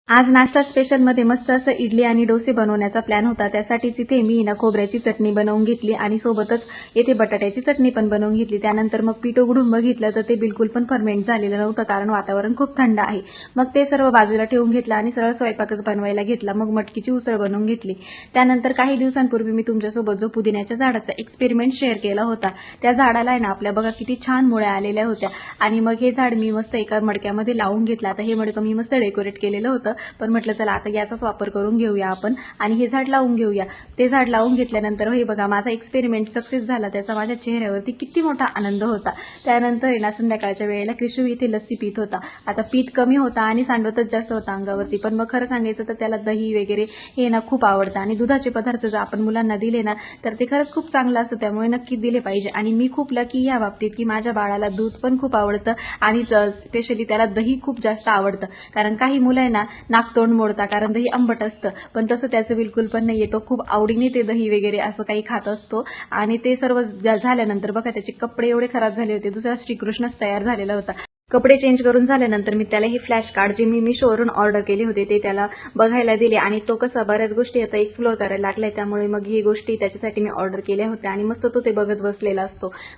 आज नाश्ता स्पेशलमध्ये मस्त असं इडली आणि डोसे बनवण्याचा प्लॅन होता. त्यासाठीच इथे मी ना खोबऱ्याची चटणी बनवून घेतली आणि सोबतच येथे बटाट्याची चटणी पण बनवून घेतली. त्यानंतर मग पीठ उघडून बघितलं तर ते बिलकुल पण फर्मेंट झालेलं नव्हतं, कारण वातावरण खूप थंड आहे. मग ते सर्व बाजूला ठेवून घेतलं आणि सरळ स्वयंपाकच बनवायला घेतला. मग मटकीची उसळ बनवून घेतली. त्यानंतर काही दिवसांपूर्वी मी तुमच्यासोबत जो पुदिन्याच्या झाडाचा एक्सपेरिमेंट शेअर केला होता, त्या झाडाला आहे ना आपल्या बघा किती छान मुळ्या आलेल्या होत्या. आणि मग हे झाड मी मस्त एका मडक्यामध्ये लावून घेतलं. आता हे मडकं मी मस्त डेकोरेट केलेलं होतं, पण म्हटलं चला आता याचाच वापर करून घेऊया आपण आणि हे झाड लावून घेऊया. ते झाड लावून घेतल्यानंतर हे बघा माझा एक्सपेरिमेंट सक्सेस झाला. त्याचा माझ्या चेहऱ्यावरती किती मोठा आनंद होता. त्यानंतर आहे ना संध्याकाळच्या वेळेला कृषू इथे लस्सी पीत होता. आता पीठ कमी होता आणि सांडवतच जास्त होता अंगावरती, पण मग खरं सांगायचं तर त्याला दही वगैरे हे ना खूप आवडतं आणि दुधाचे पदार्थ जर आपण मुलांना दिले ना तर ते खरंच खूप चांगलं असतं. त्यामुळे नक्की दिले पाहिजे आणि मी खूप लकी या बाबतीत की माझ्या बाळाला दूध पण खूप आवडतं आणि स्पेशली त्याला दही खूप जास्त आवडतं. कारण काही मुलं आहे ना नाक तोंड मोडता कारण दही आंबट असतं, पण तसं त्याचं बिलकुल पण नाही. तो खूप आवडीने ते दही वगैरे असं काही खात असतो. आणि ते सर्व झाल्यानंतर बघा त्याचे कपडे एवढे खराब झाले होते, दुसरा श्रीकृष्णच तयार झालेला होता. कपडे चेंज करून झाल्यानंतर मी त्याला हे फ्लॅश कार्ड जे मी मिशोवरून ऑर्डर केले होते ते त्याला बघायला दिले आणि तो कसा बऱ्याच गोष्टी आता एक्सप्लोर करायला लागलाय, त्यामुळे मग ही गोष्टी त्याच्यासाठी मी ऑर्डर केल्या होत्या आणि मस्त तो ते बघत बसलेला असतो.